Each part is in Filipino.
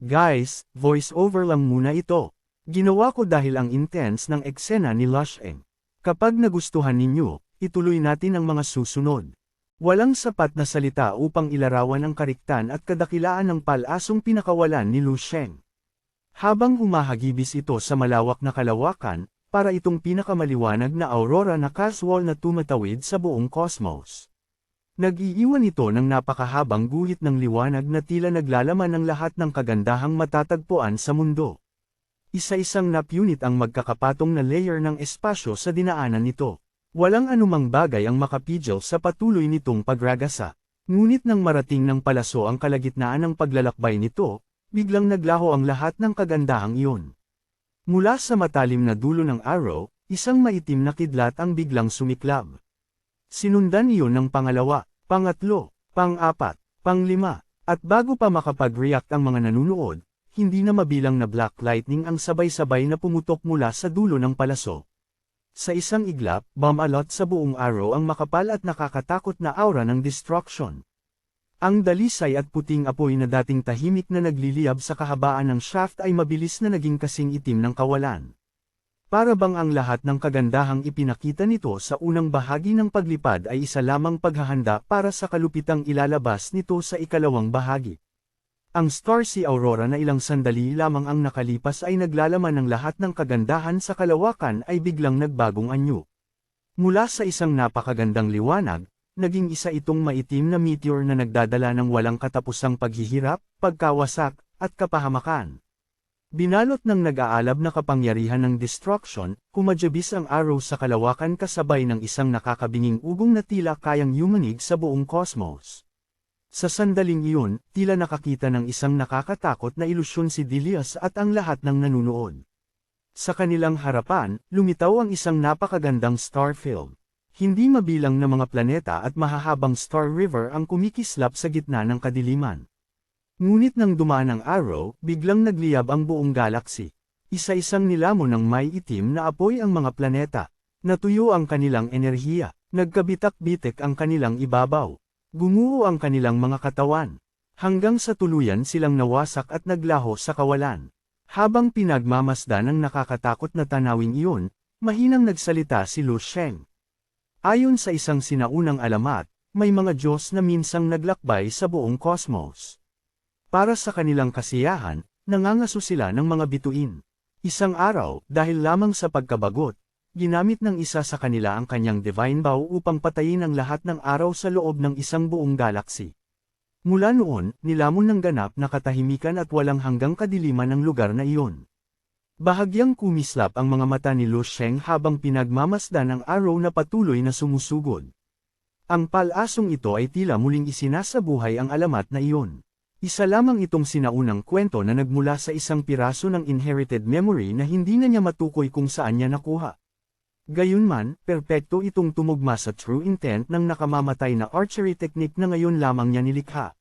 Guys, voice over lang muna ito. Ginawa ko dahil ang intense ng eksena ni Lusheng. Kapag nagustuhan ninyo, ituloy natin ang mga susunod. Walang sapat na salita upang ilarawan ang kariktan at kadakilaan ng palasong pinakawalan ni Lusheng. Habang humahagibis ito sa malawak na kalawakan, para itong pinakamaliwanag na aurora na casual na tumatawid sa buong cosmos. Nag-iiwan ito ng napakahabang guhit ng liwanag na tila naglalaman ng lahat ng kagandahang matatagpuan sa mundo. Isa-isang napunit ang magkakapatong na layer ng espasyo sa dinaanan nito. Walang anumang bagay ang makapigil sa patuloy nitong pagragasa. Ngunit nang marating ng palaso ang kalagitnaan ng paglalakbay nito, biglang naglaho ang lahat ng kagandahang iyon. Mula sa matalim na dulo ng arrow, isang maitim na kidlat ang biglang sumiklab. Sinundan iyon ng pangalawa, pangatlo, pang-apat, pang-lima, at bago pa makapag-react ang mga nanunood, hindi na mabilang na black lightning ang sabay-sabay na pumutok mula sa dulo ng palaso. Sa isang iglap, bumalot sa buong arrow ang makapal at nakakatakot na aura ng destruction. Ang dalisay at puting apoy na dating tahimik na nagliliyab sa kahabaan ng shaft ay mabilis na naging kasing itim ng kawalan. Para bang ang lahat ng kagandahang ipinakita nito sa unang bahagi ng paglipad ay isa lamang paghahanda para sa kalupitang ilalabas nito sa ikalawang bahagi. Ang Star Sea Aurora na ilang sandali lamang ang nakalipas ay naglalaman ng lahat ng kagandahan sa kalawakan ay biglang nagbagong anyo. Mula sa isang napakagandang liwanag, naging isa itong maitim na meteor na nagdadala ng walang katapusang paghihirap, pagkawasak, at kapahamakan. Binalot ng nag-aalab na kapangyarihan ng destruction, kumadyabis ang arrow sa kalawakan kasabay ng isang nakakabinging ugong na tila kayang yumanig sa buong cosmos. Sa sandaling iyon, tila nakakita ng isang nakakatakot na ilusyon si Dilius at ang lahat ng nanunood. Sa kanilang harapan, lumitaw ang isang napakagandang star field. Hindi mabilang na mga planeta at mahahabang star river ang kumikislap sa gitna ng kadiliman. Ngunit nang dumaan ang arrow, biglang nagliyab ang buong galaxy. Isa-isang nilamon ng may itim na apoy ang mga planeta. Natuyo ang kanilang enerhiya, nagkabitak-bitik ang kanilang ibabaw. Gumuho ang kanilang mga katawan. Hanggang sa tuluyan silang nawasak at naglaho sa kawalan. Habang pinagmamasdan ng nakakatakot na tanawing iyon, mahinang nagsalita si Lusheng. Ayon sa isang sinaunang alamat, may mga Diyos na minsang naglakbay sa buong cosmos. Para sa kanilang kasiyahan, nangangaso sila ng mga bituin. Isang araw, dahil lamang sa pagkabagot, ginamit ng isa sa kanila ang kanyang divine bow upang patayin ang lahat ng araw sa loob ng isang buong galaxy. Mula noon, nilamon ng ganap na katahimikan at walang hanggang kadiliman ng lugar na iyon. Bahagyang kumislap ang mga mata ni Lusheng habang pinagmamasdan ang arrow na patuloy na sumusugod. Ang palasong ito ay tila muling isinasabuhay ang alamat na iyon. Isa lamang itong sinaunang kwento na nagmula sa isang piraso ng inherited memory na hindi na niya matukoy kung saan niya nakuha. Gayunman, perpekto itong tumugma sa true intent ng nakamamatay na archery technique na ngayon lamang niya nilikha.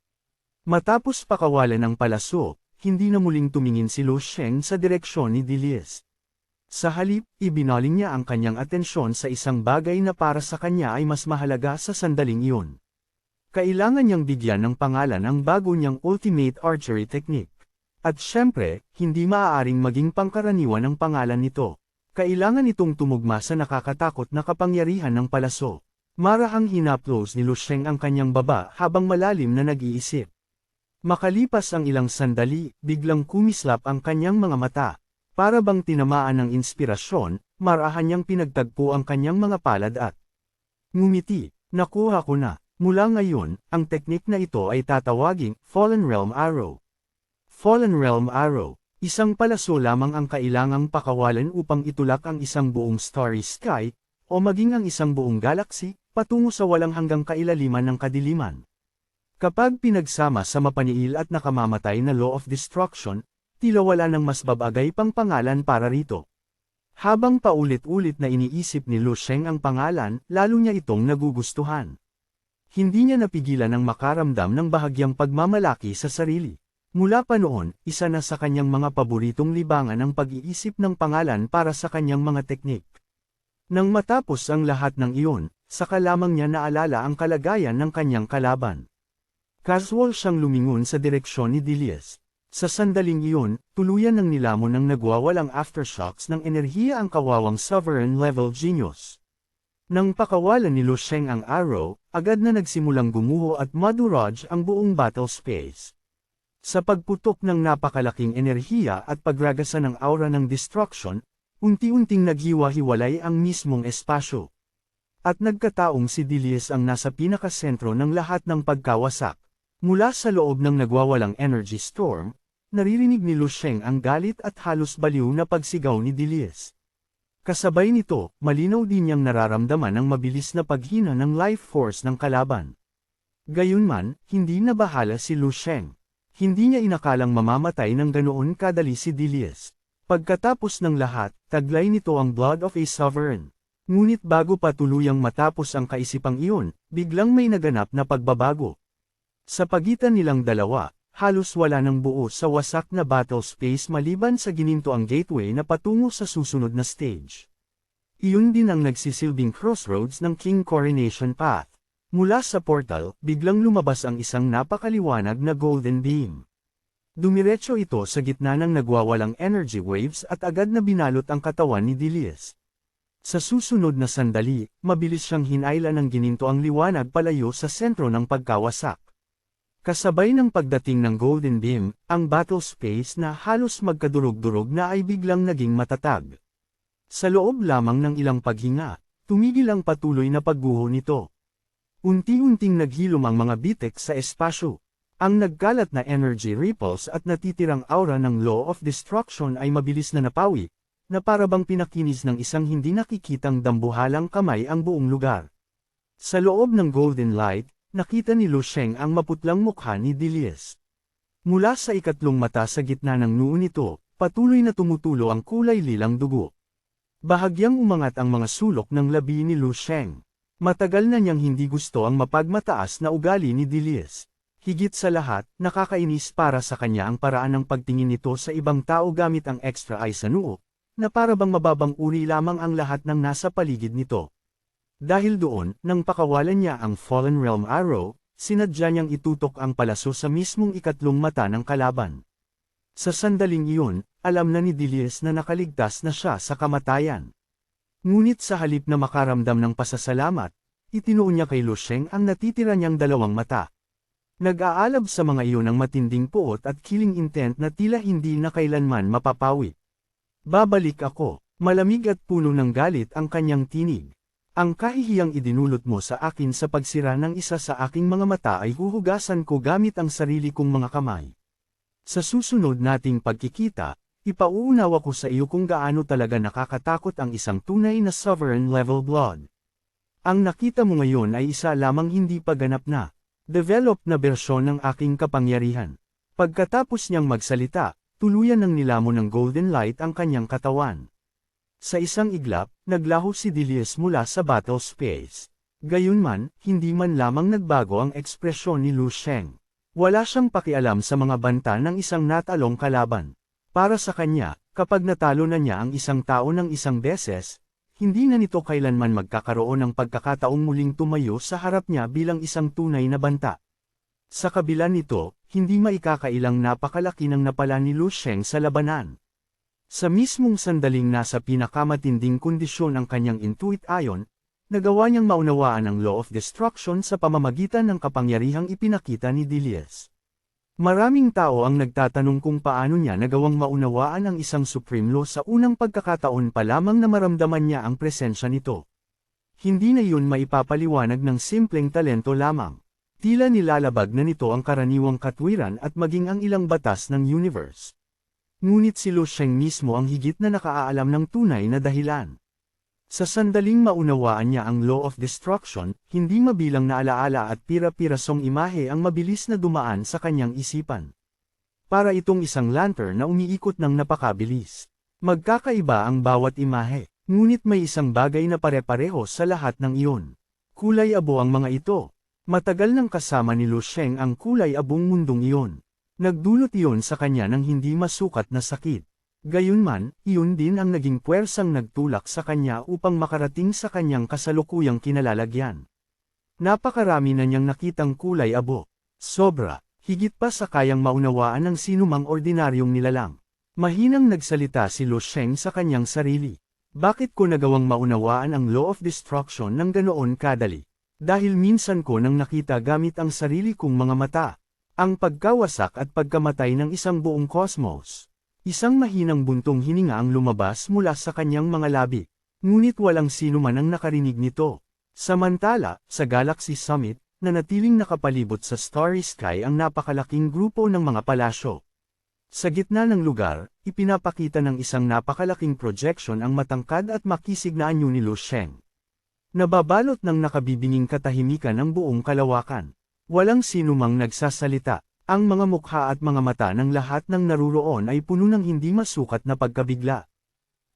Matapos pakawalan ang palaso, hindi na muling tumingin si Lusheng sa direksyon ni Dilius. Sa halip, ibinaling niya ang kanyang atensyon sa isang bagay na para sa kanya ay mas mahalaga sa sandaling iyon. Kailangan niyang bigyan ng pangalan ang bago niyang ultimate archery technique. At syempre, hindi maaaring maging pangkaraniwan ang pangalan nito. Kailangan itong tumugma sa nakakatakot na kapangyarihan ng palaso. Marahang hinaplos ni Lusheng ang kanyang baba habang malalim na nag-iisip. Makalipas ang ilang sandali, biglang kumislap ang kanyang mga mata. Para bang tinamaan ng inspirasyon, marahan niyang pinagtagpo ang kanyang mga palad at ngumiti. Nakuha ko na. Mula ngayon, ang teknik na ito ay tatawaging Fallen Realm Arrow. Fallen Realm Arrow, isang palaso lamang ang kailangang pakawalan upang itulak ang isang buong starry sky, o maging ang isang buong galaxy, patungo sa walang hanggang kailaliman ng kadiliman. Kapag pinagsama sa mapaniil at nakamamatay na law of destruction, tila wala nang mas babagay pang pangalan para rito. Habang paulit-ulit na iniisip ni Lusheng ang pangalan, lalo niya itong nagugustuhan. Hindi niya napigilan ang makaramdam ng bahagyang pagmamalaki sa sarili. Mula pa noon, isa na sa kanyang mga paboritong libangan ang pag-iisip ng pangalan para sa kanyang mga teknik. Nang matapos ang lahat ng iyon, saka lamang niya naalala ang kalagayan ng kanyang kalaban. Casual siyang lumingon sa direksyon ni Dilius. Sa sandaling iyon, tuluyan ng nilamon ng nagwawalang aftershocks ng enerhiya ang kawawang sovereign-level genius. Nang pakawalan ni Lu Sheng ang arrow, agad na nagsimulang gumuho at madurage ang buong battle space. Sa pagputok ng napakalaking enerhiya at pagragasa ng aura ng destruction, unti-unting naghiwa-hiwalay ang mismong espasyo. At nagkataong si Dilius ang nasa pinakasentro ng lahat ng pagkawasak. Mula sa loob ng nagwawalang energy storm, naririnig ni Lu Sheng ang galit at halos baliw na pagsigaw ni Dilius. Kasabay nito, malinaw din niyang nararamdaman ang mabilis na paghina ng life force ng kalaban. Gayunman, hindi nabahala si Lu Sheng. Hindi niya inakalang mamamatay ng ganoon kadali si Dilius. Pagkatapos ng lahat, taglay nito ang Blood of a Sovereign. Ngunit bago pa tuluyang matapos ang kaisipang iyon, biglang may naganap na pagbabago. Sa pagitan nilang dalawa, halos wala ng buo sa wasak na battle space maliban sa ginintoang gateway na patungo sa susunod na stage. Iyon din ang nagsisilbing crossroads ng King Coronation Path. Mula sa portal, biglang lumabas ang isang napakaliwanag na golden beam. Dumiretso ito sa gitna ng nagwawalang energy waves at agad na binalot ang katawan ni Dilius. Sa susunod na sandali, mabilis siyang hinailan ng ginintoang liwanag palayo sa sentro ng pagkawasak. Kasabay ng pagdating ng Golden Beam, ang battle space na halos magkadurog-durog na ay biglang naging matatag. Sa loob lamang ng ilang paghinga, tumigil ang patuloy na pagguho nito. Unti-unting naghilom ang mga bitek sa espasyo. Ang nagkalat na energy ripples at natitirang aura ng Law of Destruction ay mabilis na napawi, na parabang pinakinis ng isang hindi nakikitang dambuhalang kamay ang buong lugar. Sa loob ng Golden Light, nakita ni Lu Sheng ang maputlang mukha ni Dilius. Mula sa ikatlong mata sa gitna ng noo nito, patuloy na tumutulo ang kulay lilang dugo. Bahagyang umangat ang mga sulok ng labi ni Lu Sheng. Matagal na niyang hindi gusto ang mapagmataas na ugali ni Dilius. Higit sa lahat, nakakainis para sa kanya ang paraan ng pagtingin nito sa ibang tao gamit ang extra eye sa noo, na parabang mababang uri lamang ang lahat ng nasa paligid nito. Dahil doon, nang pakawalan niya ang Fallen Realm Arrow, sinadya niyang itutok ang palaso sa mismong ikatlong mata ng kalaban. Sa sandaling iyon, alam na ni Dilius na nakaligtas na siya sa kamatayan. Ngunit sa halip na makaramdam ng pasasalamat, itinuon niya kay Lu Sheng ang natitira niyang dalawang mata. Nag-aalab sa mga iyon ang matinding puot at killing intent na tila hindi na kailanman mapapawi. Babalik ako, malamig at puno ng galit ang kanyang tinig. Ang kahihiyang idinulot mo sa akin sa pagsira ng isa sa aking mga mata ay huhugasan ko gamit ang sarili kong mga kamay. Sa susunod nating pagkikita, ipauunawa ko sa iyo kung gaano talaga nakakatakot ang isang tunay na sovereign-level blood. Ang nakita mo ngayon ay isa lamang hindi pa ganap na, developed na bersyon ng aking kapangyarihan. Pagkatapos niyang magsalita, tuluyan ng nilamon ng golden light ang kanyang katawan. Sa isang iglap, naglaho si Dilius mula sa battle space. Gayunman, hindi man lamang nagbago ang ekspresyon ni Lu Sheng. Wala siyang pakialam sa mga banta ng isang natalong kalaban. Para sa kanya, kapag natalo na niya ang isang tao ng isang beses, hindi na nito kailanman magkakaroon ng pagkakataong muling tumayo sa harap niya bilang isang tunay na banta. Sa kabila nito, hindi maikakailang napakalaki ng napala ni Lu Sheng sa labanan. Sa mismong sandaling nasa pinakamatinding kondisyon ang kanyang intuit ayon, nagawa niyang maunawaan ang Law of Destruction sa pamamagitan ng kapangyarihang ipinakita ni Dilius. Maraming tao ang nagtatanong kung paano niya nagawang maunawaan ang isang Supreme Law sa unang pagkakataon pa lamang na maramdaman niya ang presensya nito. Hindi na yun maipapaliwanag ng simpleng talento lamang. Tila nilalabag na nito ang karaniwang katwiran at maging ang ilang batas ng universe. Ngunit si Lu Sheng mismo ang higit na nakaalam ng tunay na dahilan. Sa sandaling maunawaan niya ang Law of Destruction, hindi mabilang na alaala at pira-pirasong imahe ang mabilis na dumaan sa kanyang isipan. Para itong isang lantern na umiikot ng napakabilis. Magkakaiba ang bawat imahe, ngunit may isang bagay na pare-pareho sa lahat ng iyon. Kulay abo ang mga ito. Matagal nang kasama ni Lu Sheng ang kulay abong mundong iyon. Nagdulot iyon sa kanya ng hindi masukat na sakit. Gayunman, iyon din ang naging puwersang nagtulak sa kanya upang makarating sa kanyang kasalukuyang kinalalagyan. Napakarami na niyang nakitang kulay abo. Sobra, higit pa sa kayang maunawaan ng sinumang ordinaryong nilalang. Mahinang nagsalita si Lu Sheng sa kanyang sarili. Bakit ko nagawang maunawaan ang law of destruction ng ganoon kadali? Dahil minsan ko nang nakita gamit ang sarili kong mga mata, ang pagkawasak at pagkamatay ng isang buong cosmos. Isang mahinang buntong hininga ang lumabas mula sa kanyang mga labi. Ngunit walang sino man ang nakarinig nito. Samantala, sa Galaxy Summit, nanatiling nakapalibot sa Starry Sky ang napakalaking grupo ng mga palasyo. Sa gitna ng lugar, ipinapakita ng isang napakalaking projection ang matangkad at makisig na anyo ni Lu Sheng. Nababalot ng nakabibinging katahimikan ang buong kalawakan. Walang sinumang nagsasalita. Ang mga mukha at mga mata ng lahat ng naruroon ay puno ng hindi masukat na pagkabigla.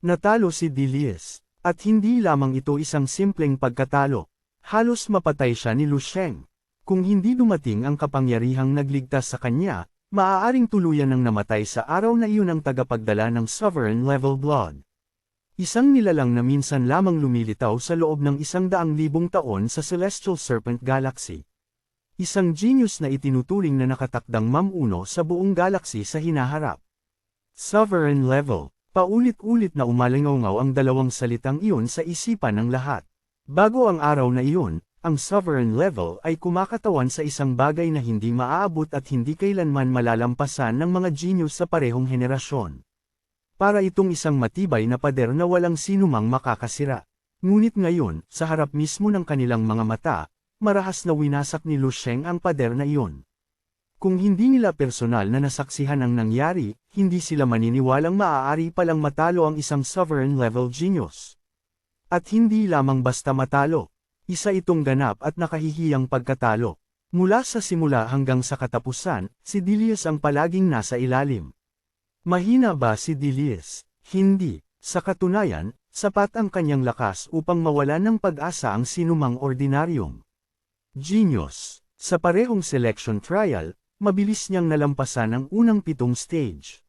Natalo si Dilius. At hindi lamang ito isang simpleng pagkatalo. Halos mapatay siya ni Lu Sheng. Kung hindi dumating ang kapangyarihang nagligtas sa kanya, maaaring tuluyan ng namatay sa araw na iyon ang tagapagdala ng sovereign level blood. Isang nilalang na minsan lamang lumilitaw sa loob ng 100,000 taon sa Celestial Serpent Galaxy. Isang genius na itinuturing na nakatakdang mamuno sa buong galaxy sa hinaharap. Sovereign level. Paulit-ulit na umalingaw ang dalawang salitang iyon sa isipan ng lahat. Bago ang araw na iyon, ang sovereign level ay kumakatawan sa isang bagay na hindi maaabot at hindi kailanman malalampasan ng mga genius sa parehong henerasyon. Para itong isang matibay na pader na walang sinumang makakasira. Ngunit ngayon, sa harap mismo ng kanilang mga mata, marahas na winasak ni Lu Sheng ang pader na iyon. Kung hindi nila personal na nasaksihan ang nangyari, hindi sila maniniwalang maaari palang matalo ang isang sovereign level genius. At hindi lamang basta matalo. Isa itong ganap at nakahihiyang pagkatalo. Mula sa simula hanggang sa katapusan, si Dilius ang palaging nasa ilalim. Mahina ba si Dilius? Hindi. Sa katunayan, sapat ang kanyang lakas upang mawalan ng pag-asa ang sinumang ordinaryong genius. Sa parehong selection trial, mabilis niyang nalampasan ang unang 7 stage.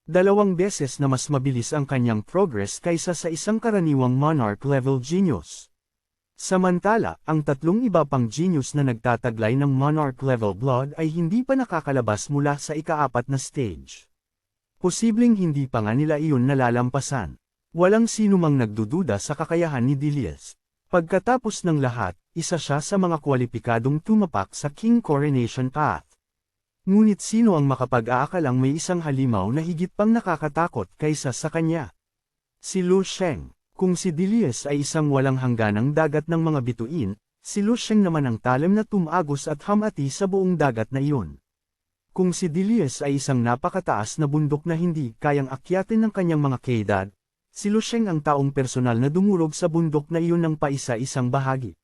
2 beses na mas mabilis ang kanyang progress kaysa sa isang karaniwang monarch-level genius. Samantala, ang 3 iba pang genius na nagtataglay ng monarch-level blood ay hindi pa nakakalabas mula sa ika-4 na stage. Posibleng hindi pa nga nila iyon nalalampasan. Walang sinumang nagdududa sa kakayahan ni Dilius. Pagkatapos ng lahat, isa siya sa mga kwalipikadong tumapak sa King Coronation Path. Ngunit sino ang makapag-aakalang may isang halimaw na higit pang nakakatakot kaysa sa kanya? Si Lu Sheng. Kung si Dilius ay isang walang hangganang dagat ng mga bituin, si Lu Sheng naman ang talim na tumagos at hamati sa buong dagat na iyon. Kung si Dilius ay isang napakataas na bundok na hindi kayang akyatin ng kanyang mga kaedad, si Lu Sheng ang taong personal na dumurog sa bundok na iyon ng paisa-isang bahagi.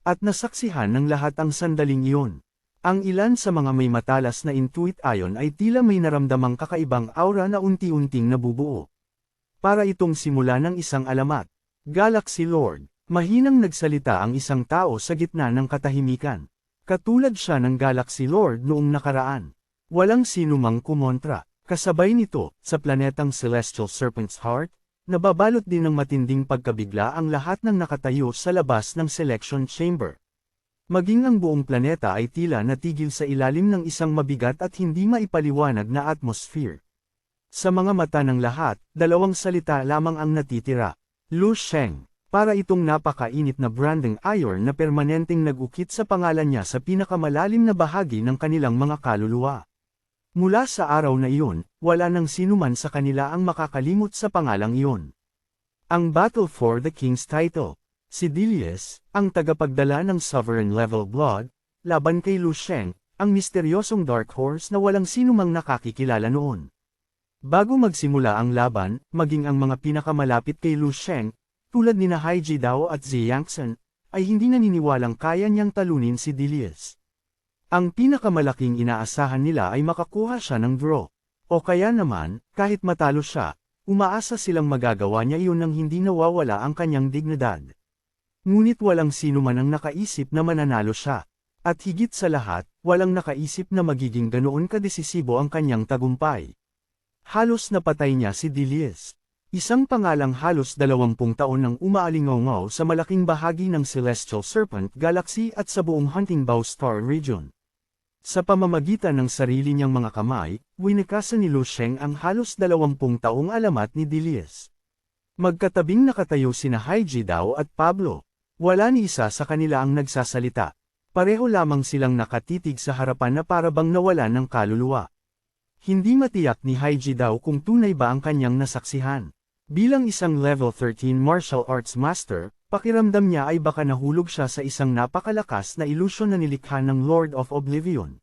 At nasaksihan ng lahat ang sandaling iyon. Ang ilan sa mga may matalas na intuit ayon ay tila may naramdamang kakaibang aura na unti-unting nabubuo. Para itong simula ng isang alamat. Galaxy Lord. Mahinang nagsalita ang isang tao sa gitna ng katahimikan. Katulad siya ng Galaxy Lord noong nakaraan. Walang sinumang kumontra. Kasabay nito, sa planetang Celestial Serpent's Heart, nababalot din ng matinding pagkabigla ang lahat ng nakatayo sa labas ng selection chamber. Maging ang buong planeta ay tila natigil sa ilalim ng isang mabigat at hindi maipaliwanag na atmosphere. Sa mga mata ng lahat, 2 salita lamang ang natitira. Lu Sheng. Para itong napakainit na branding iron na permanenteng nag-ukit sa pangalan niya sa pinakamalalim na bahagi ng kanilang mga kaluluwa. Mula sa araw na iyon, wala nang sinuman sa kanila ang makakalimot sa pangalang iyon. Ang Battle for the King's Title. Si Dilius, ang tagapagdala ng sovereign level blood, laban kay Lu Sheng, ang misteryosong Dark Horse na walang sinumang nakakikilala noon. Bago magsimula ang laban, maging ang mga pinakamalapit kay Lu Sheng, tulad nina Haiji Dao at Zi Yangtsen, ay hindi naniniwalang kaya niyang talunin si Dilius. Ang pinakamalaking inaasahan nila ay makakuha siya ng draw. O kaya naman, kahit matalo siya, umaasa silang magagawa niya iyon nang hindi nawawala ang kanyang dignidad. Ngunit walang sino man ang nakaisip na mananalo siya. At higit sa lahat, walang nakaisip na magiging ganoon kadesisibo ang kanyang tagumpay. Halos napatay niya si Dilius. Isang pangalang halos 20 taon nang umaalingaw sa malaking bahagi ng Celestial Serpent Galaxy at sa buong Hunting Bow Star Region. Sa pamamagitan ng sarili niyang mga kamay, winikasan ni Lu Sheng ang halos 20 taong alamat ni Dilius. Magkatabing nakatayo sina Haiji Dao at Pablo. Wala ni isa sa kanila ang nagsasalita. Pareho lamang silang nakatitig sa harapan na parabang nawalan ng kaluluwa. Hindi matiyak ni Haiji Dao kung tunay ba ang kanyang nasaksihan. Bilang isang level 13 martial arts master, pakiramdam niya ay baka nahulog siya sa isang napakalakas na ilusyon na nilikha ng Lord of Oblivion.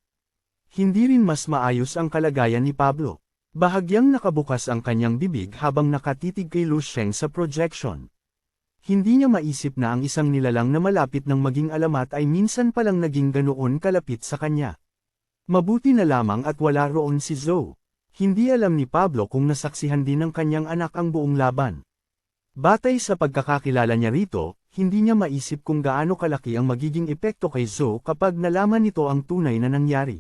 Hindi rin mas maayos ang kalagayan ni Pablo. Bahagyang nakabukas ang kanyang bibig habang nakatitig kay Lu Sheng sa projection. Hindi niya maisip na ang isang nilalang na malapit ng maging alamat ay minsan palang naging ganoon kalapit sa kanya. Mabuti na lamang at wala roon si Zhou. Hindi alam ni Pablo kung nasaksihan din ng kanyang anak ang buong laban. Batay sa pagkakakilala niya rito, hindi niya maisip kung gaano kalaki ang magiging epekto kay Zhou kapag nalaman nito ang tunay na nangyari.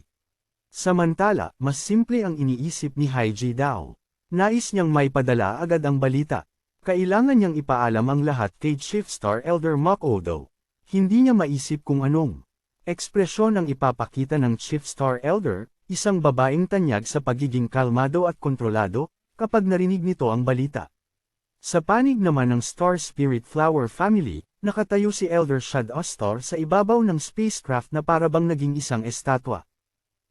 Samantala, mas simple ang iniisip ni Haiji Dao. Nais niyang may padala agad ang balita. Kailangan niyang ipaalam ang lahat kay Chief Star Elder Mok Odo. Hindi niya maisip kung anong ekspresyon ang ipapakita ng Chief Star Elder, isang babaeng tanyag sa pagiging kalmado at kontrolado, kapag narinig nito ang balita. Sa panig naman ng Star Spirit Flower Family, nakatayo si Elder Shad Ostar sa ibabaw ng spacecraft na parabang naging isang estatwa.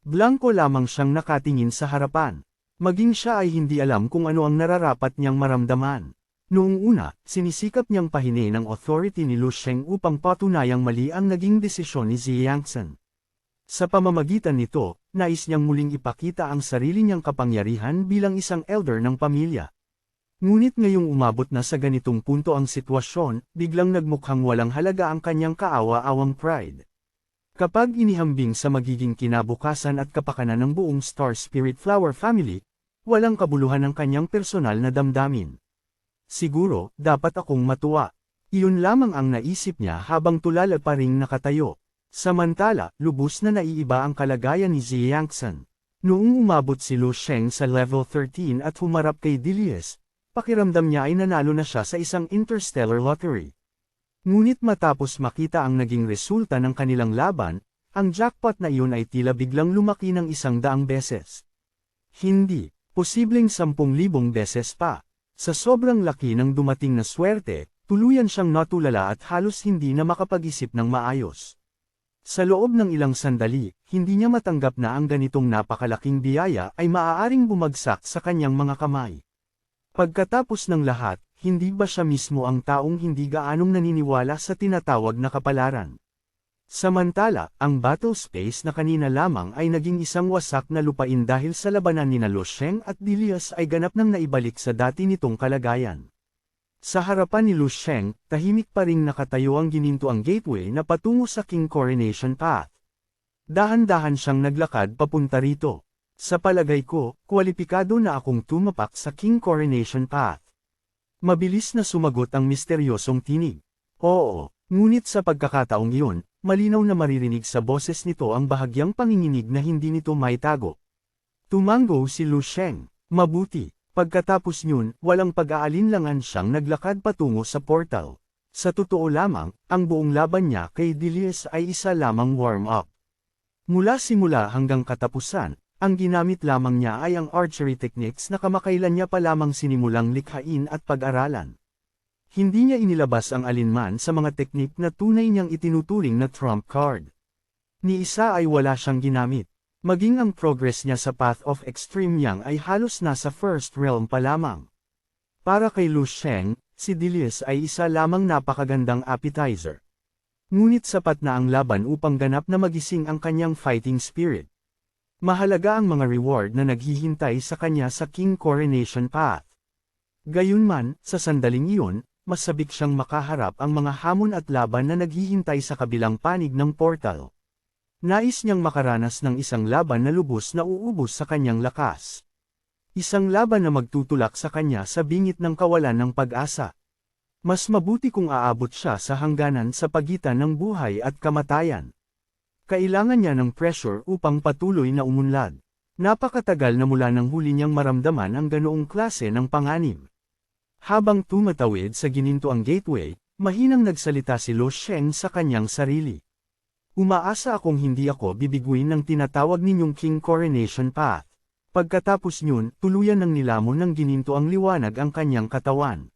Blanko lamang siyang nakatingin sa harapan. Maging siya ay hindi alam kung ano ang nararapat niyang maramdaman. Noong una, sinisikap niyang pahinin ang authority ni Lu Sheng upang patunayang mali ang naging desisyon ni Zi Yangtsen. Sa pamamagitan nito, nais niyang muling ipakita ang sarili niyang kapangyarihan bilang isang elder ng pamilya. Ngunit ngayong umabot na sa ganitong punto ang sitwasyon, biglang nagmukhang walang halaga ang kanyang kaawa-awang pride. Kapag inihambing sa magiging kinabukasan at kapakanan ng buong Star Spirit Flower Family, walang kabuluhan ang kanyang personal na damdamin. Siguro, dapat akong matuwa. Iyon lamang ang naisip niya habang tulala pa ring nakatayo. Samantala, lubos na naiiba ang kalagayan ni Zi Yangtsen. Noong umabot si Lu Sheng sa level 13 at humarap kay Dilius, pakiramdam niya ay nanalo na siya sa isang interstellar lottery. Ngunit matapos makita ang naging resulta ng kanilang laban, ang jackpot na iyon ay tila biglang lumaki ng 100 beses. Hindi, posibleng 10,000 beses pa. Sa sobrang laki ng dumating na swerte, tuluyan siyang natulala at halos hindi na makapag-isip ng maayos. Sa loob ng ilang sandali, hindi niya matanggap na ang ganitong napakalaking biyaya ay maaaring bumagsak sa kanyang mga kamay. Pagkatapos ng lahat, hindi ba siya mismo ang taong hindi gaanong naniniwala sa tinatawag na kapalaran? Samantala, ang battle space na kanina lamang ay naging isang wasak na lupain dahil sa labanan ni Lu Sheng at Dilius ay ganap nang naibalik sa dati nitong kalagayan. Sa harapan ni Lu Sheng, tahimik pa ring nakatayo ang ginintuang gateway na patungo sa King Coronation Path. Dahan-dahan siyang naglakad papunta rito. Sa palagay ko, kwalipikado na akong tumapak sa King Coronation Path. Mabilis na sumagot ang misteryosong tinig. Oo, ngunit sa pagkakataong iyon, malinaw na maririnig sa boses nito ang bahagyang panginginig na hindi nito maitago. Tumango si Lu Sheng. Mabuti. Pagkatapos niyon, walang pag-aalinlangan siyang naglakad patungo sa portal. Sa totoo lamang, ang buong laban niya kay Dilius ay isa lamang warm-up. Mula simula hanggang katapusan, ang ginamit lamang niya ay ang archery techniques na kamakailan niya pa lamang sinimulang likhain at pag-aralan. Hindi niya inilabas ang alinman sa mga teknik na tunay niyang itinuturing na trump card. Ni isa ay wala siyang ginamit. Maging ang progress niya sa Path of Extreme Yang ay halos nasa first realm pa lamang. Para kay Lu Sheng, si Dilius ay isa lamang napakagandang appetizer. Ngunit sapat na ang laban upang ganap na magising ang kanyang fighting spirit. Mahalaga ang mga reward na naghihintay sa kanya sa King Coronation Path. Gayunman, sa sandaling iyon, mas sabik siyang makaharap ang mga hamon at laban na naghihintay sa kabilang panig ng portal. Nais niyang makaranas ng isang laban na lubos na uubos sa kanyang lakas. Isang laban na magtutulak sa kanya sa bingit ng kawalan ng pag-asa. Mas mabuti kung aabot siya sa hangganan sa pagitan ng buhay at kamatayan. Kailangan niya ng pressure upang patuloy na umunlad. Napakatagal na mula nang huli niyang maramdaman ang ganoong klase ng panganib. Habang tumatawid sa ginintuang gateway, mahinang nagsalita si Lu Sheng sa kanyang sarili. Umaasa akong hindi ako bibiguin ng tinatawag ninyong King Coronation Path. Pagkatapos nyun, tuluyan ng nilamon ng gininto ang liwanag ang kanyang katawan.